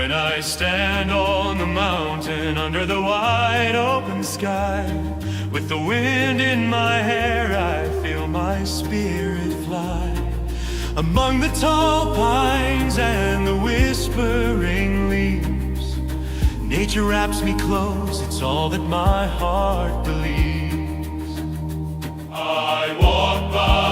When I stand on the mountain under the wide open sky, with the wind in my hair, I feel my spirit fly. Among the tall pines and the whispering leaves, nature wraps me close, it's all that my heart believes. I walk by